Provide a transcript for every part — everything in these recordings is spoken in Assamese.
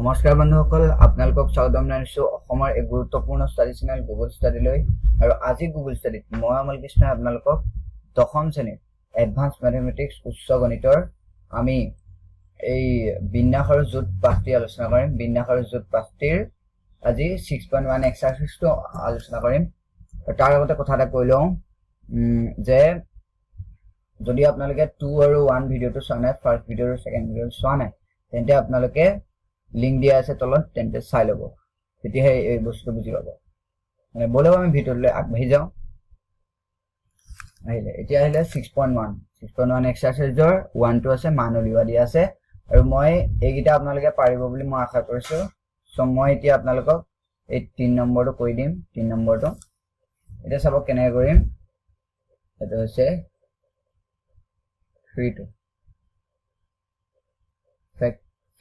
নমস্কাৰ বন্ধুসকল, আপোনালোকক স্বাগতম জনাইছো অসমৰ এক গুৰুত্বপূৰ্ণ ষ্টাডি চেনেল গুগল ষ্টাডিলৈ। আৰু আজি গুগল ষ্টাডিত মই অমল কৃষ্ণই আপোনালোকক দশম শ্ৰেণীৰ এডভান্স মেথমেটিক্স উচ্চ গণিতৰ আমি এই বিন্যাস আৰু জোট পাঠটি আলোচনা কৰিম। বিন্যাস আৰু জোট পাঠটিৰ আজি 6.1 এক্সাৰসাইজটো আলোচনা কৰিম। তাৰ আগতে কথা এটা কৈ লওঁ যে যদি আপোনালোকে 2 আৰু 1 ভিডিঅ'টো চোৱা নাই, ফাৰ্ষ্ট ভিডিঅ' আৰু ছেকেণ্ড ভিডিঅ' চোৱা নাই, তেন্তে আপোনালোকে লিংক দিয়া আছে তলত, তেন্তে চাই ল'ব, তেতিয়াহে এই বস্তুটো বুজি পাব। মানে বলক আমি ভিডিঅ'লৈ আগবাঢ়ি যাওঁ। এতিয়া আহিলে 6.1 এক্সাৰসাইজৰ 1টো আছে, মান উলিওৱা দিয়া আছে। আৰু মই এইকেইটা আপোনালোকে পাৰিব বুলি মই আশা কৰিছোঁ। চ' মই এতিয়া আপোনালোকক এই 3 নম্বৰটো কৈ দিম। 3 নম্বৰটো এতিয়া চাব কেনেকৈ কৰিম। এইটো হৈছে 3টো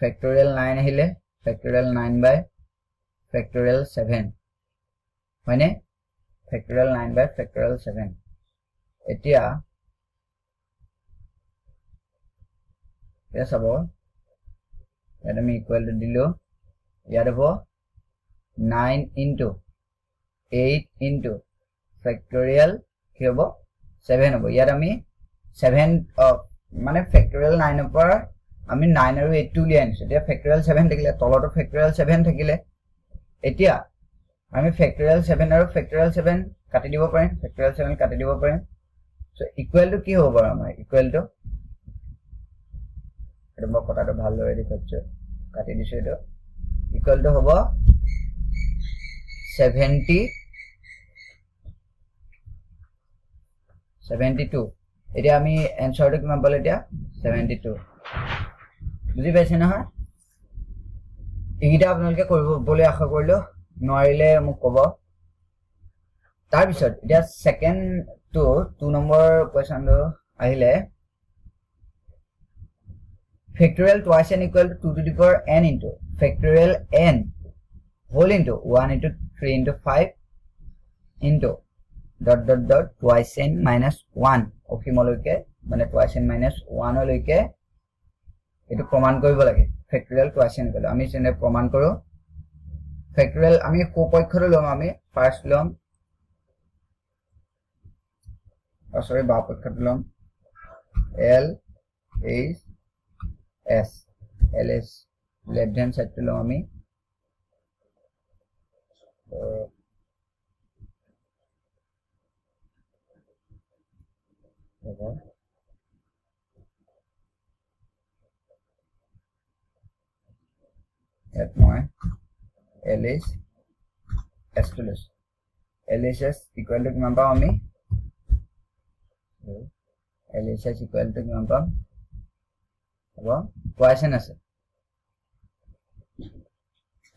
ফেক্টৰিয়েল 9 আহিলে, ফেক্টৰিয়েল 9 বাই ফেক্টৰিয়েল 7 হয়নে? ফেক্টৰিয়েল 9 বাই ফেক্টৰিয়েল 7। এতিয়া চাব, ইয়াত আমি ইকুৱেলটো দিলো। ইয়াত হ'ব 9 ইনটু 8 ইনটু ফেক্টৰিয়েল কি হ'ব 7 হ'ব। ইয়াত আমি 7 মানে ফেক্টৰিয়েল 9ৰ পৰা আমি 9 আৰু 8টো উলিয়াই আনিছো। এতিয়া ফেক্টৰিয়েল 7 থাকিলে, তলতো ফেক্টৰিয়েল 7 থাকিলে। এতিয়া আমি ফেক্টৰিয়েল 7 আৰু ফেক্টৰিয়েল 7 কাটি দিব পাৰিম, ফেক্টৰিয়েল 7 কাটি দিব পাৰিম। চ' ইকুৱেলটো কি হ'ব বাৰু আমাৰ? ইকুৱেলটো এইটো মই কথাটো ভালদৰে দেখুৱাইছো, কাটি দিছো। এইটো ইকুৱেলটো হ'ব 72। এতিয়া আমি এনচাৰটো কিমান পালো? এতিয়া 72। বুজি পাইছে নহয়? এইকেইটা আপোনালোকে কৰিব বুলি আশা কৰিলো, নোৱাৰিলে মোক ক'ব। তাৰপিছত এতিয়া ছেকেণ্ডটো 2 নম্বৰ কুৱেশ্যনটো আহিলে, factorial twice n equal to 2 to the power n into factorial n whole into 1 into 3 into 5 into dot dot dot twice n minus 1 অসীমলৈকে, মানে টুৱাইচ n মাইনাছ 1 লৈকে এইটো প্ৰমাণ কৰিব লাগে। ফেক্টৰিয়েল টুৱাইচ n ইকুৱেল আমি যেনে প্ৰমাণ কৰো। ফেক্টৰিয়েল আমি সোঁপক্ষটো ল'ম, আমি ফাৰ্ষ্ট ল'ম, বাওঁপক্ষটো ল'ম L H S, L H left hand চাইডটো ল'ম আমি। ইয়াত মই LH S টো লৈছো। LHS ইকুৱেল টু কিমান পাম আমি? LHS ইকুৱেল টু কিমান পাম? হ'ব টুৱাইচ n আছে,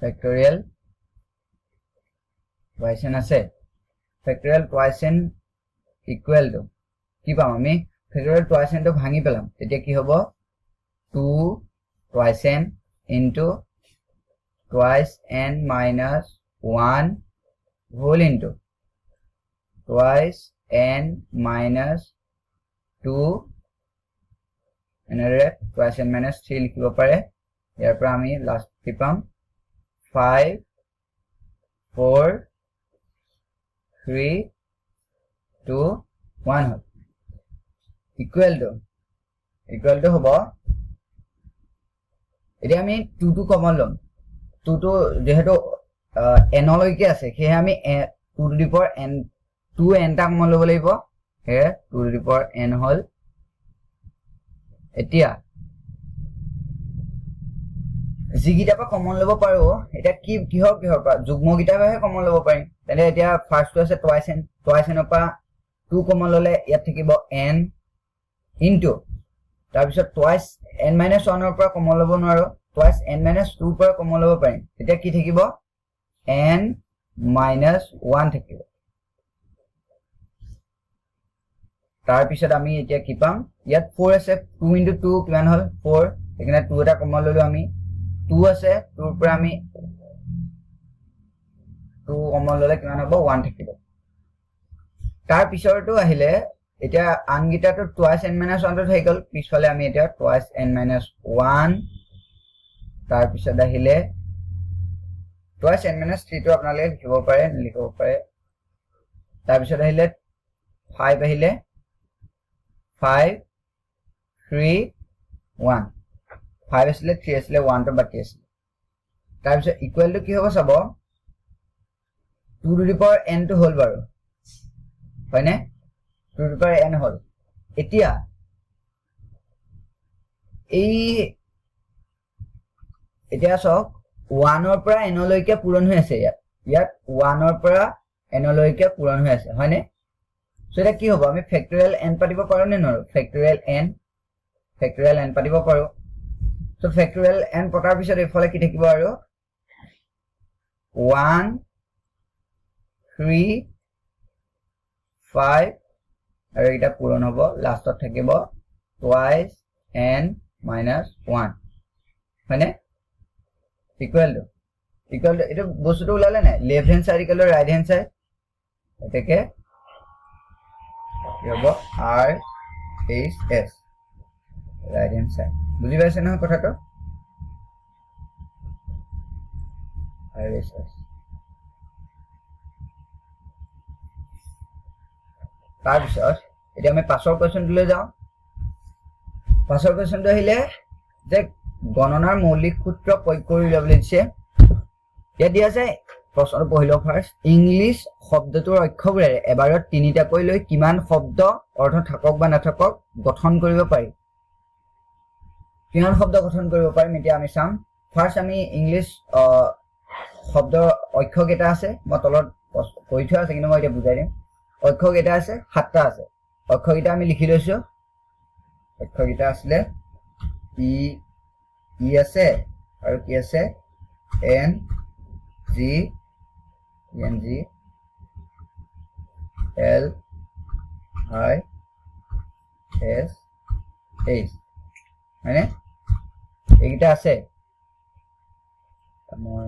ফেক্টৰিয়েল টুৱাইচ n আছে। Factorial twice n equal two কি পাম আমি? ফেক্টৰিয়েল টুৱাইচ n টো ভাঙি পেলাম, তেতিয়া কি হ'ব? 2 twice n into twice n minus 1 whole into twice n minus 2 এনেদৰে টুৱাইচ n মাইনাছ 3 লিখিব পাৰে। ইয়াৰ পৰা আমি লাষ্ট কি পাম? 5 4 3 2 1 হ'ল। ইকুৱেলটো হ'ব, এতিয়া আমি 2টো কমন ল'ম। 2টো যিহেতু n লৈকে আছে, সেয়ে আমি 2 to the power n 2n টা কমন ল'ব লাগিব। সেয়ে 2 টু দি পাৱাৰ n হ'ল। এতিয়া যিকেইটাৰ পৰা কমন ল'ব পাৰো, এতিয়া কিহৰ পৰা? যুগ্মকেইটাৰ পৰাহে কমন ল'ব পাৰিম। তেন্তে এতিয়া ফাৰ্ষ্টটো আছে টুৱাইচ n, টুৱাইচ nৰ পৰা 2 কমন ল'লে ইয়াত থাকিব n ইনটু, তাৰপিছত টুৱাইচ n মাইনাছ 1ৰ পৰা কমন ল'ব নোৱাৰো, টুৱাইচ n মাইনাছ 2ৰ পৰা কমন ল'ব পাৰিম। তেতিয়া কি থাকিব? n মাইনাছ 1 থাকিব। তাৰপিছত আমি এতিয়া কি পাম? ইয়াত 4 আছে, 2 ইনটু 2 কিমান হ'ল? 4। সেইকাৰণে 2 এটা কমন ল'লো আমি। 2 আছে, 2ৰ পৰা আমি 2 কমন ল'লে কিমান হ'ব? 1 থাকিব। তাৰ পিছৰটো আহিলে, এতিয়া আনকেইটাটো টুৱাইচ n মাইনাছ 1টো থাকি গ'ল, পিছফালে আমি এতিয়া টুৱাইচ n মাইনাছ 1, তাৰপিছত আহিলে twice n minus 3 টো আপোনালোকে লিখিব পাৰে লিখিব পাৰে তাৰ পিছত আহিলে 5 আহিলে 5 3 1 5 আসলে 3 আসলে 1 টো বাকি আছে তাৰ পিছত ইকুৱেল টু কি হ'ব চাব 2 to the power n টো হ'ল বাৰু হয়নে 2 to the power n হ'ল এতিয়া এই এতিয়া সক 1 ৰ পৰা n লৈকে পূৰণ হৈ আছে ইয়াত 1 ৰ পৰা n লৈকে পূৰণ হৈ আছে হয়নে সো এটা কি হ'ব আমি ফেক্টৰিয়েল n পাতিব পাৰো নে নৰো ফেক্টৰিয়েল n পাতিব পাৰো সো ফেক্টৰিয়েল n পতাৰ পিছত এফালে কি থাকিব আৰু 1 3 5 আৰু এটা পূৰণ হ'ব লাষ্টত থাকিব twice n minus 1 হয়নে equal to এটা বস্তুটো ওলালে না left hand side equal to right hand side এটাকে কি হ'ব r h s right hand side বুঝি পাইছে না কথাটো r h s তাৰপিছত এতিয়া আমি পাছৰ কোৱেশ্চনটো যাওঁ পাছৰ কোৱেশ্চনটো আহিলে যে গণনাৰ মৌলিক সূত্ৰ প্ৰয়োগ কৰি উলিয়াবলৈ দিছে ইয়াত দিয়া আছে প্ৰশ্ন পঢ়িলো ফাৰ্স্ট ইংলিশ শব্দটোৰ অক্ষৰবোৰে এবাৰত তিনিটাকৈ লৈ কিমান শব্দ অৰ্থ থাকক বা নাথাকক গঠন কৰিব পাৰি কিমান শব্দ গঠন কৰিব পাৰিম এতিয়া আমি চাম ফাৰ্স্ট আমি ইংলিশ শব্দ অক্ষৰ কেইটা আছে মই তলত কৈ থোৱা আছে কিন্তু মই এতিয়া বুজাই দিম অক্ষৰ কেইটা আছে 7টা আছে অক্ষৰ কেইটা আমি লিখি লৈছো অক্ষৰ কেইটা আছিল ই আছে আৰু কি আছে n g l i s h মানে এইটা আছে মই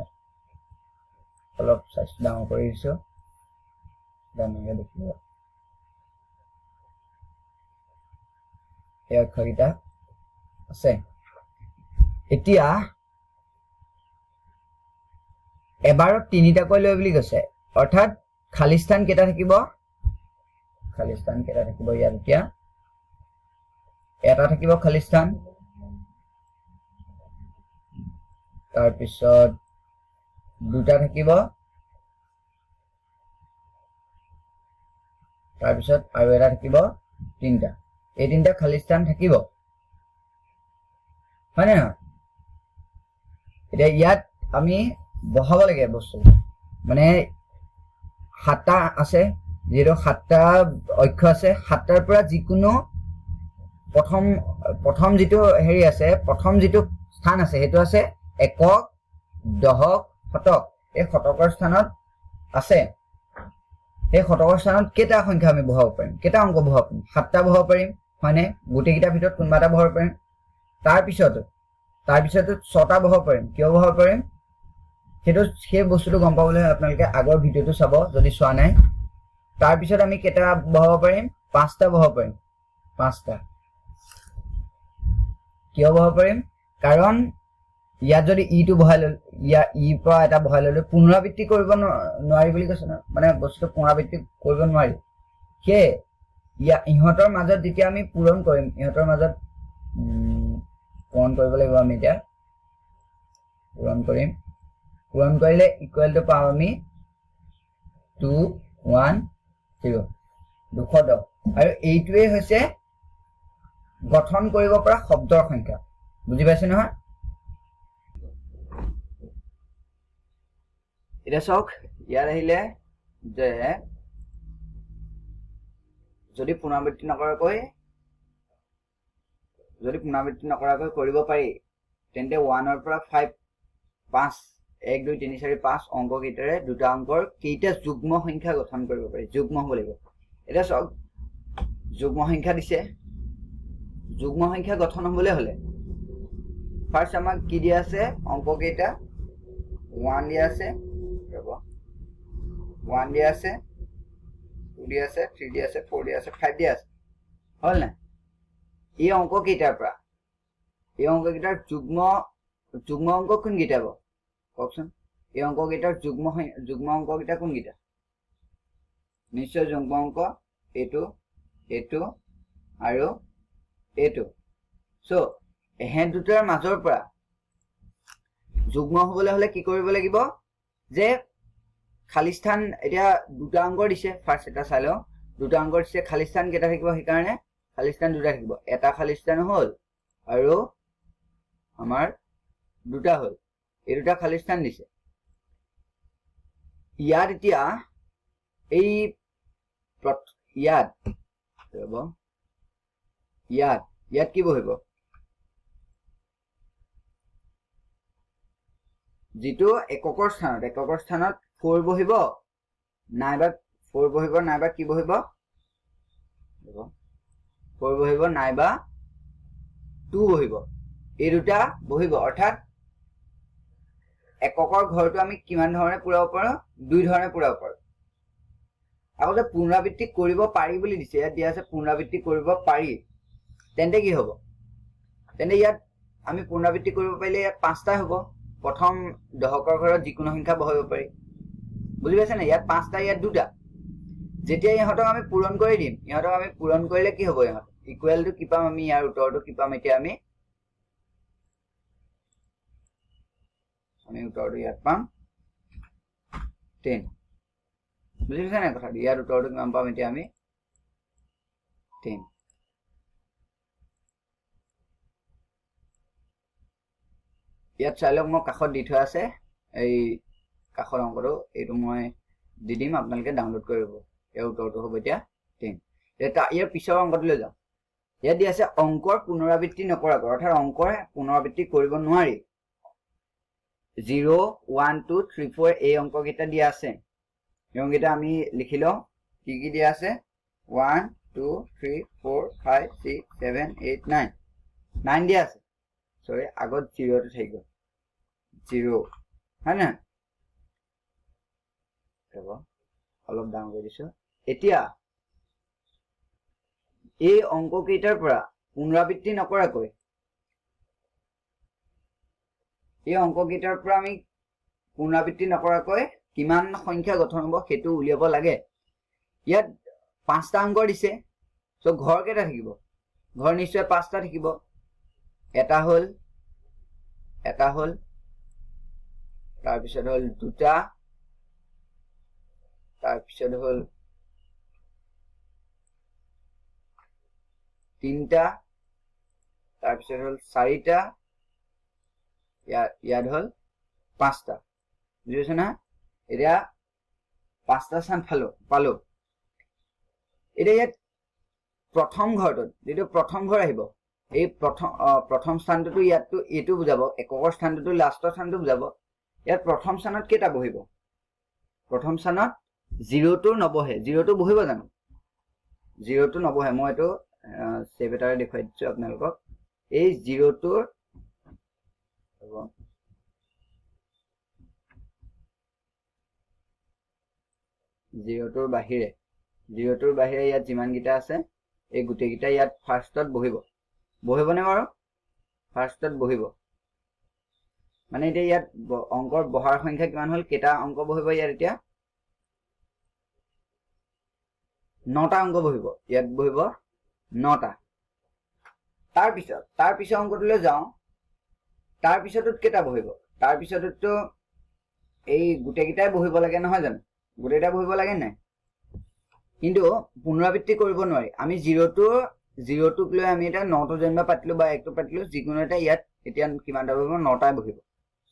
অলপ সাইজ ডাউন কৰিছো দামকে দেখিব এই অক্ষৰটা আছে এতিয়া এবাৰত তিনিটাকৈ লৈ বুলি কৈছে অৰ্থাৎ খালি স্থান কেটা থাকিব ইয়াত এতিয়া এটা থাকিব খালি স্থান তাৰ পিছত দুটা থাকিব তাৰ পিছত আৰু এটা থাকিব তিনটা এই তিনটা খালি স্থান থাকিব হয়নে না এতিয়া ইয়াত আমি বহাব লাগে বস্তু মানে 7টা আছে যেটো 7টা অক্ষৰ আছে 7টাৰ পৰা যিকোনো প্ৰথম যেটো হেৰি আছে প্ৰথম যেটো স্থান আছে হেতু আছে একক দহক শতক এই শতকৰ স্থানত আছে এই শতকৰ স্থানত কেটা সংখ্যা আমি বহাব পাৰিম কেটা অংক বহাব পাৰিম 7টা বহাব পাৰিম হয়নে গোটেই কিটা ভিতৰত কোনবা এটা বহাব পাৰিম তাৰ পিছত 6টা বহাব পাৰিম কিয় বহাব পাৰিম হেতু সেই বস্তুটো গম পাবলৈ আপোনালোকে আগৰ ভিডিওটো চাব যদি চোৱা নাই তাৰ পিছত আমি কেটা বহাব পাৰিম 5টা বহাব পাৰিম 5টা কিয় বহাব পাৰিম কাৰণ ইয়াত যদি টো বহাই ল ই পৰা এটা বহাই ললে পুনৰাবৃত্তি কৰিব নোৱাৰি বুলি কৈছে না মানে বস্তুটো পুনৰাবৃত্তি কৰিব নোৱাৰি কে ইহঁতৰ মাজত যেতিয়া আমি পূৰণ কৰিম ইহঁতৰ মাজত পূৰণ কৰিব লাগিব আমি এতিয়া পূৰণ কৰিলে ইকুৱেল টু পাম আমি 2 1 0 210 আৰু এইটোৱে হৈছে গঠন কৰিব পৰা শব্দৰ সংখ্যা বুজি পাইছে নহয় এটা সক ইয়াৰ আহিলে যে যদি পুনৰাবৃত্তি নকৰাকৈ কৰিব পাৰি তেন্তে 1 ৰ পৰা 5 1 2 3 4 5 অংক কেইটাৰে দুটা অংকৰ কেইটা যুগ্ম সংখ্যা গঠন কৰিব পাৰি যুগ্ম হ'ব লাগিব এটা সক যুগ্ম সংখ্যা দিছে যুগ্ম সংখ্যা গঠন হ'বলৈ হলে ফাৰ্স্ট আমাক কি দিয়া আছে অংক কেইটা 1 দিয়া আছে 1 দিয়া আছে 2 দিয়া আছে 3 দিয়া আছে 4 দিয়া আছে 5 দিয়া আছে হল না এই অংক কেইটাৰ পৰা এই অংক কেইটাৰ যুগ্ম অংক কোন কেইটা হ'ব কওকচোন এই অঙ্ককেইটাৰ যুগ্ম অঙ্ককেইটা কোনকেইটা নিশ্চয় যুগ্ম অঙ্ক এইটো এইটো আৰু এইটো সো এহেন দুটাৰ মাজৰ পৰা যুগ্ম হবলৈ হলে কি কৰিব লাগিব যে খালি স্থান এতিয়া দুটা অঙ্ক দিছে ফার্স্ট এটা চাই লও দুটা অঙ্ক দিছে খালি স্থান কেইটা থাকিব সেইকাৰণে খালি স্থান দুটা থাকিব এটা খালি স্থান হল আৰু আমাৰ দুটা হল এই দুটা খালি স্থান দিছে ইয়াত এতিয়া এই ইয়াত কি বহিব যিটো এককৰ স্থানত 4 বহিব নাইবা 4 বহিব নাইবা কি বহিব 4 বহিব নাইবা 2 বহিব এই দুটা বহিব অৰ্থাৎ এককৰ ঘৰটো আমি কিমান ধৰণে পুৰাব পাৰো দুই ধৰণে পুৰাব পাৰো আগতে পুনৰাবৃত্তি কৰিব পাৰি বুলি দিছে ইয়াত দিয়া আছে পুনৰাবৃত্তি কৰিব পাৰি তেন্তে কি হ'ব তেন্তে ইয়াত আমি পুনৰাবৃত্তি কৰিব পাৰিলে ইয়াত পাঁচটা হ'ব প্ৰথম দহকৰ ঘৰত যিকোনো সংখ্যা বহাব পাৰি বুজি পাইছে না ইয়াত পাঁচটা ইয়াত দুটা যেতিয়া ইহঁতক আমি পূৰণ কৰি দিম ইহঁতক আমি পূৰণ কৰিলে কি হ'ব ইহঁত ইকুৱেল টু কি পাম আমি ইয়াৰ উত্তৰটো কি পাম এতিয়া আমি উত্তৰটো ইয়াত পাম 10 বুজি পাইছে না কথা ইয়াৰ উত্তৰটো কিমান পাম এতিয়া আমি 10 ইয়াত চাই লওক মই কাষত দি থোৱা আছে এই কাষৰ অংকটো এইটো মই দি দিম আপোনালোকে ডাউনলোড কৰিব ইয়াৰ উত্তৰটো হ'ব এতিয়া 10 এটা ইয়াৰ পিছৰ অংকটো লৈ যাওঁ ইয়াত দি আছে অংকৰ পুনৰাবৃত্তি নকৰাকৈ অৰ্থাৎ অংকৰ পুনৰাবৃত্তি কৰিব নোৱাৰি 0 1 2 3 4 এই অংককেইটা দিয়া আছে এই অংককেইটা আমি লিখি লওঁ কি কি দিয়া আছে 1 2 3 4 5 6 7 8 9 9 দিয়া আছে সৰি আগত 0 টো থাকি গ'ল 0 হয় না অলপ ডাঙৰ কৰি দিছো এতিয়া এই অংককেইটাৰ পৰা পুনৰাবৃত্তি নকৰাকৈ এই অংককেইটাৰ পৰা আমি পুনৰাবৃত্তি নকৰাকৈ কিমান সংখ্যা গঠন হ'ব সেইটো উলিয়াব লাগে ইয়াত পাঁচটা অংক দিছে সো ঘৰ কেইটা থাকিব ঘৰ নিশ্চয় পাঁচটা থাকিব এটা হল তাৰ পিছত হল দুটা তাৰ পিছত হল তিনটা তাৰ পিছত হল চাৰিটা ইয়াত হল পাঁচটা বুজিছে না এতিয়া পাঁচটা স্থান পালো এতিয়া ইয়াত প্ৰথম ঘৰটোত যেটো প্ৰথম ঘৰ আহিব এই প্ৰথম স্থানটো ইয়াতটো এটো বুজাব এককৰ স্থানটো লাষ্টৰ স্থানটো বুজাব ইয়াত প্ৰথম স্থানত কেটা বহিব প্ৰথম স্থানত 0 টো নবহে 0 টো বহিব জানো 0 টো নবহে মই এটো সেভ এটাৰে দেখাই দিছো আপোনালোকক এই 0 টোৰ হ'ব 0 টোৰ বাহিৰে ইয়াত যিমান গিটা আছে এই গুটে গিটা ইয়াত ফাৰ্ষ্টত বহিবনে বাৰু ফাৰ্ষ্টত বহিব মানে এতিয়া ইয়াত অংকৰ বহাৰ সংখ্যা কিমান হল কেটা অংক বহিব ইয়াত এতিয়া 9টা অংক বহিব ইয়াত বহিব 9টা তাৰ পিছত অংকটোলৈ যাওঁ তাৰ পিছতত কেটা বহিব তাৰ পিছতটো এই গুটে গিটাই বহিব লাগে নহয় জানো গুটেটা বহিব লাগে নাই কিন্তু পুনৰাবৃত্তি কৰিব নোৱাৰি আমি 0 টোক লৈ আমি এটা 9 টো জন্ম পাতিলো বা 1 টো পাতিলো যিকোনো এটা ইয়াত এতিয়া কিমানটা বহিব 9টাই বহিব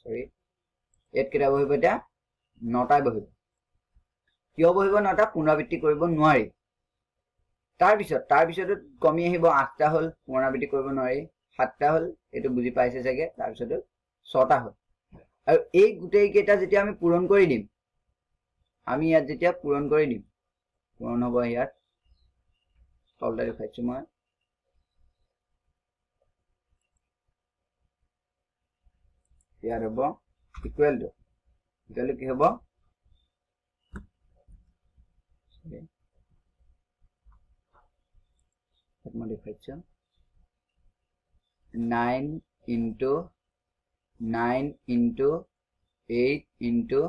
সৰি ইয়াত কেটা বহিব এটা 9টাই বহিব কিয় বহিব 9টা পুনৰাবৃত্তি কৰিব নোৱাৰি তাৰ পিছত কমি আহিব 8টা হল পুনৰাবৃত্তি কৰিব নোৱাৰি 7টা হল এটো বুজি পাইছে চাগে তাৰ পিছত 6টা হল আৰু এই গুটেই কেটা যেতিয়া আমি পূৰণ কৰি দিম আমি ইয়াত যেতিয়া পূৰণ কৰি দিম পূৰণ হ'ব ইয়াত তলতে দেখাইছো মই ইয়াত হ'ব ইকুৱেল টু কি হ'ব মই দেখাইছো 9 into 9 into 8 into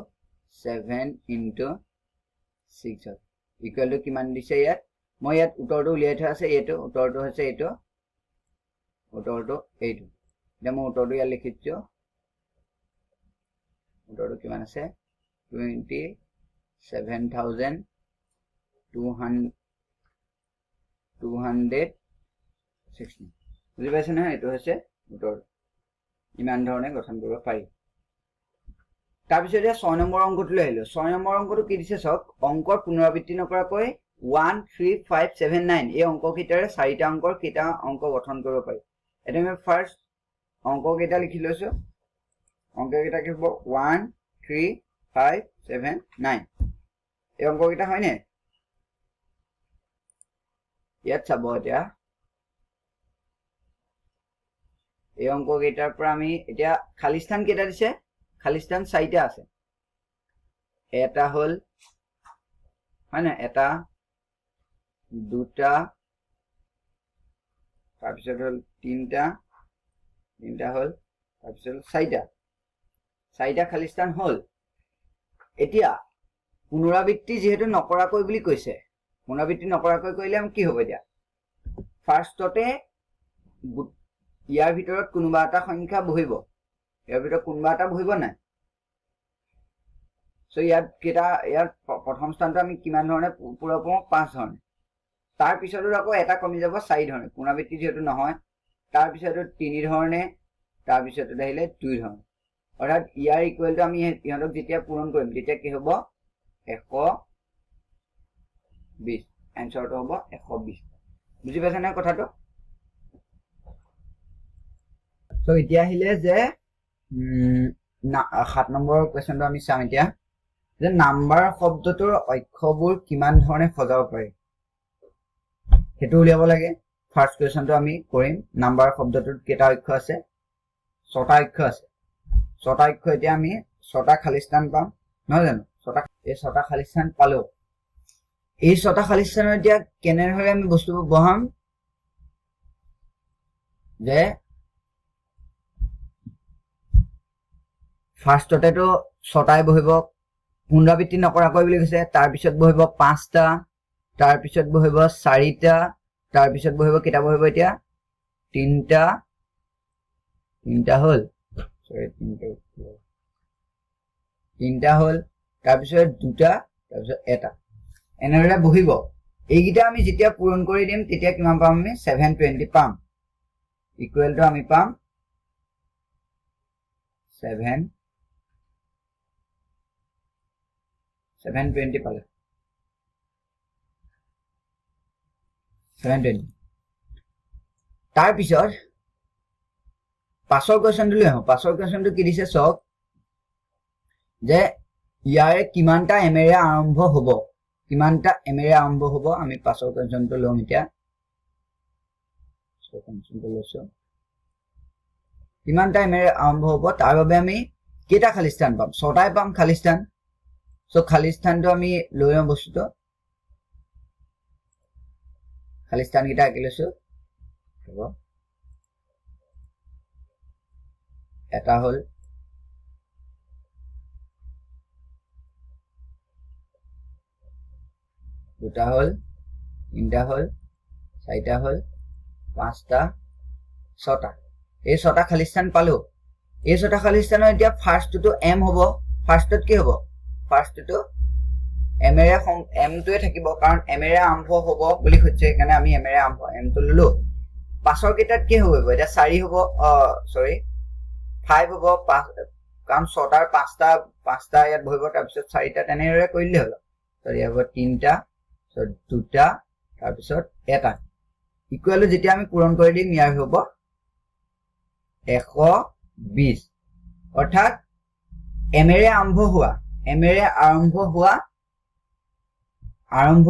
7 into 6 equal to কিমান দিছে ইয়াত মই ইয়াত উত্তৰটো উলিয়াই থোৱা আছে এইটো উত্তৰটো হৈছে এইটো উত্তৰটো এইটো এতিয়া মই উত্তৰটো ইয়াত লিখিছো উত্তৰটো কিমান আছে 27,200 260 বুজি পাইছে নহয় এইটো হৈছে উত্তৰ ইমান ধৰণে গঠন কৰিব পাৰি তাৰপিছত এতিয়া 6 নম্বৰ অংকটো লৈ আহিলো 6 নম্বৰ অংকটো কি দিছে চাওক অংকৰ পুনৰাবৃত্তি নকৰাকৈ 1 3 5 7 9 এই অংককেইটাৰে চাৰিটা অংকৰ কেইটা অংক গঠন কৰিব পাৰি এটা আমি ফাৰ্স্ট অংককেইটা লিখি লৈছো অংককেইটা কি হ'ব 1 3 5 7 9 এই অংককেইটা হয়নে ইয়াত চাব এতিয়া এই অংককেইটাৰ পৰা আমি এতিয়া খালী স্থান কেইটা দিছে খালী স্থান চাৰিটা আছে এটা হল হয় না এটা দুটা তাৰপিছত হল তিনটা হল তাৰপিছত চাৰিটা খালী স্থান হল এতিয়া পুনৰাবৃত্তি যেহেতু নকৰাকৈ বুলি কৈছে পুনৰাবৃত্তি নকৰাকৈ কৰিলে আমি কি হ'ব এতিয়া ফাৰ্ষ্টতে ইয়াৰ ভিতৰত কোনোবা এটা সংখ্যা বহিব ইয়াৰ ভিতৰত কোনোবা এটা বহিব নাই সো ইয়াৰ প্ৰথম স্থানটো আমি কিমান ধৰণে পুৰা পাওঁ 5 ধৰণে তাৰ পিছতো আকৌ এটা কমি যাব 4 ধৰণে পুনৰাবৃত্তি যেহেতু নহয় তাৰ পিছতো 3 ধৰণে তাৰ পিছতো আহিলে 2 ধৰণে অৰ্থাৎ ইয়াৰ ইকুৱেলটো আমি ইহঁতক যেতিয়া পূৰণ কৰিম তেতিয়া কি হ'ব 120 এনসাৰটো হ'ব 120 বুজি পাইছা না কথাটো সো এতিয়া আহিলে যে 7 নম্বৰ কোৱেশ্চনটো আমি চাম এতিয়া যে নাম্বাৰ শব্দটোৰ অক্ষবোৰ কিমান ধৰণে সজাব পাৰি হেতু উলিয়াব লাগে ফাৰ্স্ট কোৱেশ্চনটো আমি কৰিম নাম্বাৰ শব্দটোৰ কেইটা অক্ষৰ আছে 6টা অক্ষৰ আছে 6টা অক্ষৰ এতিয়া আমি 6টা খালী স্থান পাম নহয় জানো 6টা খালী স্থান পালো এই 6টা খালী স্থানৰ এতিয়া কেনেদৰে আমি বস্তুবোৰ বহাম যে ফাৰ্ষ্টতেটো 6টাই বহিব পুনৰাবৃত্তি নকৰাকৈ বুলি কৈছে তাৰ পিছত বহিব 5টা তাৰ পিছত বহিব 4টা তাৰ পিছত বহিব কেইটা বহিব এতিয়া 3টা হল সৰি 3টা হল তাৰ পিছত 2টা তাৰ পিছত এটা এনেদৰে বহিব এইকেইটা আমি যেতিয়া পূৰণ কৰি দিম তেতিয়া কিমান পাম আমি 720 পাম ইকুৱেল টু আমি পাম 720 পালে 720 তাৰ পিছত পাছৰ কোৱেশ্চনটো লৈ আহো পাছৰ কোৱেশ্চনটো কি দিছে চাওক যে ইয়াৰে কিমানটা এমেৰে আৰম্ভ হ'ব আমি পাছৰ কোৱেশ্চনটো লম এতিয়া কিমানটা এমেৰে আৰম্ভ হ'ব তাৰ বাবে আমি কেইটা খালী স্থান পাম 6টাই পাম খালী স্থান সো খালী স্থানটো আমি লৈ লম বস্তুটো খালী স্থান কেইটা আঁকি লৈছো হ'ব এটা হল দুটা হল তিনটা হল চাৰিটা হল 5টা 6টা এই 6টা খালী স্থান পালো এই 6টা খালী স্থানৰ এতিয়া ফাৰ্ষ্টটো এম হ'ব ফাৰ্ষ্টত কি হ'ব ফাৰ্ষ্টটো এমেৰে এমটোৱে থাকিব কাৰণ এমেৰে আৰম্ভ হ'ব বুলি কৈছে কাৰণে আমি এমেৰে আৰম্ভ এমটো ললো পাছৰ কেইটাত কি হ'ব এতিয়া 4 হ'ব সৰি 5 হ'ব কাৰণ 6টাৰ 5টা ইয়াত বহিব তাৰ পিছত 4টা তেনেদৰে কৰিলে হল সৰি হ'ব 3টা 2টা তাৰ পিছত এটা ইকুৱেল যেতিয়া আমি পূৰণ কৰি দিম ইয়াৰ হ'ব 120 অৰ্থাৎ এমেৰে আৰম্ভ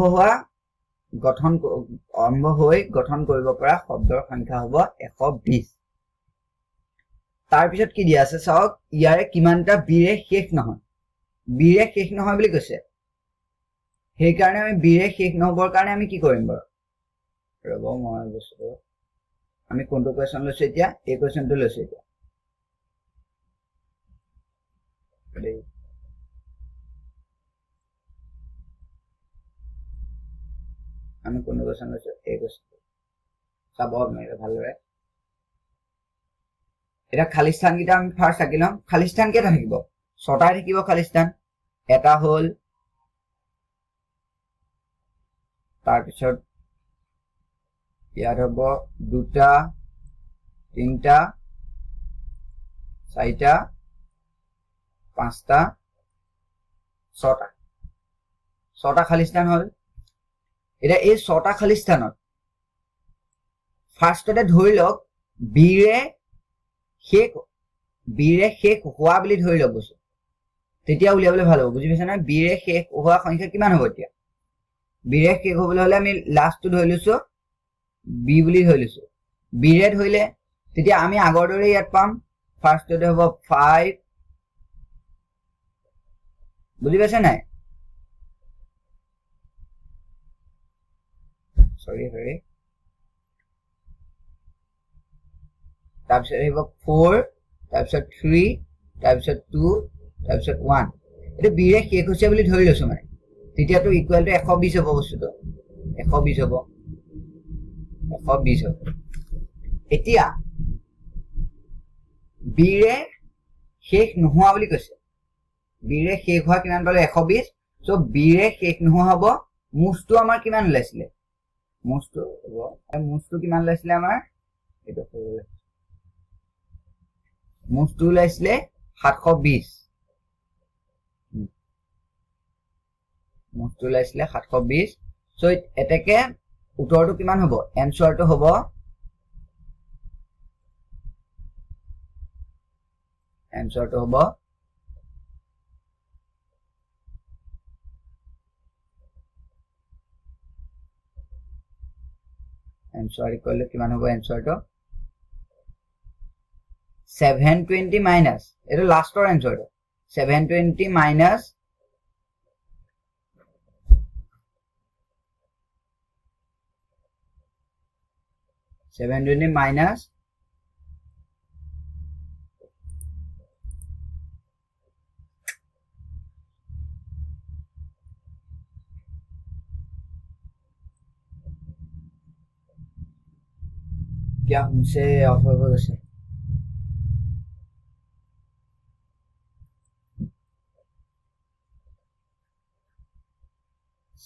হৈ গঠন কৰিব পৰা শব্দৰ সংখ্যা হ'ব 120 তাৰ পিছত কি দিয়া আছে চাওক ইয়াৰে কিমানটা বিৰে শেষ নহয় বুলি কৈছে সেই কাৰণে আমি বিৰে শেষ নহবৰ কাৰণে আমি কি কৰিম বাৰু ৰব মই বস্তু আমি কোনটো কোৱেশ্চন লৈছো এতিয়া এই কোৱেশ্চনটো লৈছো এতিয়া দেই আমি কোনটো কোৱেশ্চন লৈছো এই কোৱেশ্চন চাব আপোনালোকে ভালদৰে এটা খালী স্থান কিটা আমি ফাৰ্ষ্ট আঁকি লম খালী স্থান কেইটা থাকিব ছটাই থাকিব খালী স্থান এটা হ'ল তাৰপিছত ইয়াত হ'ব দুটা তিনিটা চাৰিটা পাঁচটা ছটা খালী স্থান হ'ল এতিয়া এই ছটা খালী স্থানত ফাৰ্ষ্টতে ধৰি লওক বিৰে শেষ হোৱা বুলি ধৰি লওক বস্তু তেতিয়া উলিয়াবলৈ ভাল হ'ব বুজি পাইছে নহয় বিৰে শেষ হোৱা সংখ্যা কিমান হ'ব এতিয়া বিৰে শেষ হ'বলৈ হ'লে আমি লাষ্টটো ধৰি লৈছো বি বুলি ধৰি লৈছো বিৰে ধৰিলে তেতিয়া আমি আগৰ দৰে ইয়াত পাম ফাৰ্ষ্টতে হ'ব 5 বুজি পাইছে নাই সৰি তাৰপিছত আহিব 4 তাৰপিছত 3 তাৰপিছত 2 তাৰপিছত 1 এটা বিৰে শেষ হৈছে বুলি ধৰি লৈছো মানে তেতিয়াতো ইকুৱেল টু 120 হ'ব বস্তুটো 120 হ'ব এতিয়া বিৰে শেষ নোহোৱা বুলি কৈছে বিৰে শেষ হোৱা কিমান পালে 120 সো বিৰে শেষ নোহোৱা হ'ব মুছটো আমাৰ কিমান ওলাইছিলে মুছটো কিমান ওলাইছিলে আমাৰ এইটো মুছটো ওলাইছিলে 720 মুছটো ওলাইছিলে 720 সো এতেকে উত্তৰটো কিমান হ'ব এনসাৰটো হ'ব এনসাৰ ইকুৱেল কিমান হ'ব এনসাৰটো 720 মাইনাস এইটো লাষ্টৰ এনসাৰটো 720 মাইনাস 720 মাইনাস क्या हमसे ऑफर हो गए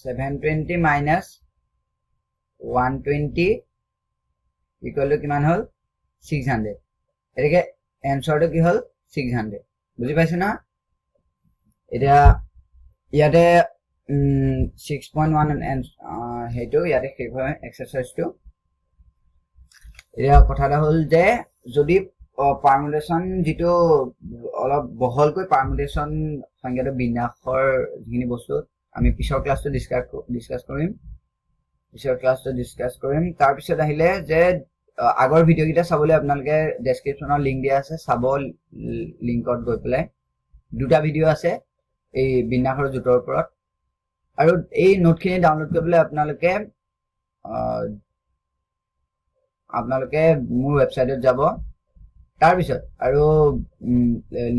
720 minus 120 equal to কিমান হল 600 এটাকে এনসারটো কি হল 600 বুঝি পাইছে না এটা ইয়াতে 6.1 হেটো ইয়াতে শেষ হয় এক্সারসাইজটো এটা কথাটা হল যে যদি পারমুটেশন যেটো অলপ বহলকৈ পারমুটেশন সংজ্ঞাটো বিন্যাসৰ যিখিনি বস্তু আমি পিছৰ ক্লাসটো ডিসকাস কৰিম তাৰ পিছত আহিলে যে আগৰ ভিডিও কিটা চাবলৈ আপোনালোকে ডেসক্ৰিপচনৰ লিংক দিয়া আছে চাব লিংকত গৈ পেলাই দুটা ভিডিও আছে এই বিন্যাসৰ জোটৰ ওপৰত আৰু এই নোটখিনি ডাউনলোড কৰিবলৈ আপোনালোকে মোৰ ওয়েবসাইটত যাব তাৰ পিছত আৰু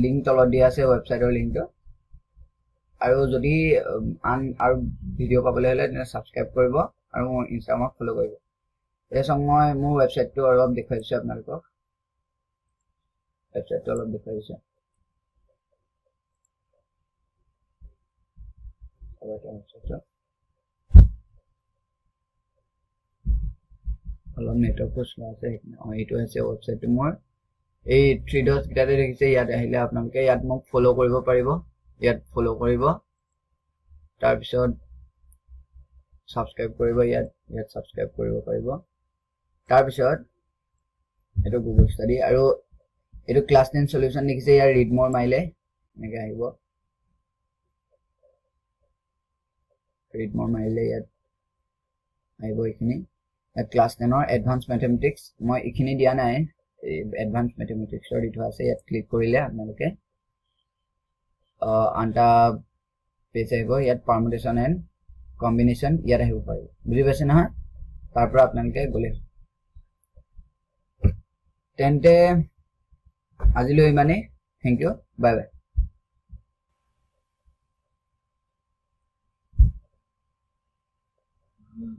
লিংক তলত দিয়া আছে ওয়েবসাইটৰ লিংকটো আৰু যদি আৰু ভিডিও পাবলৈ হলে তেনে সাবস্ক্ৰাইব কৰিব আৰু মোৰ ইনষ্টাগ্ৰামত ফলো কৰিব এসং মই মোৰ ওয়েবসাইটটো অলপ দেখাই দিছো আপোনালোকক ওয়েবসাইটটো অলপ দেখাই দিছো অলপ নেটৱৰ্কটো স্লো আছে এইটো আছে ওয়েবসাইটটো মোৰ এই 3 ডটস কিটাতে দেখিছে ইয়াত আহিলে আপোনালোকে ইয়াত মোক ফলো কৰিব পাৰিব ইয়াত ফলো কৰিব তাৰ পিছত সাবস্ক্ৰাইব কৰিব ইয়াত সাবস্ক্ৰাইব কৰিব পাৰিব তাৰ পিছত এটো গুগল ষ্টাডি আৰু এটো ক্লাছ 10 সলিউশন দেখিছে ইয়াৰ ৰিড মোৰ মাইলে এনেকৈ আহিব ৰিড মোৰ মাইলে ইয়াত আহিব এইখিনি ক্লাছ 10 ৰ এডভান্স ম্যাথমেটিক্স মই এইখিনি দিয়া নাই এডভান্স ম্যাথমেটিক্সৰ দিটো আছে ইয়াত ক্লিক কৰিলে আপোনালোকে আনটা পেজ আহিব ইয়াত পাৰমুটেশন এন্ড কম্বিনেশন ইয়াত আহিব পাৰিব বুজি পাইছে নহয় তাৰ পৰা আপোনালোকে গলে তেন্তে আজিলৈ মানে থ্যাংক ইউ বাই বাই উম।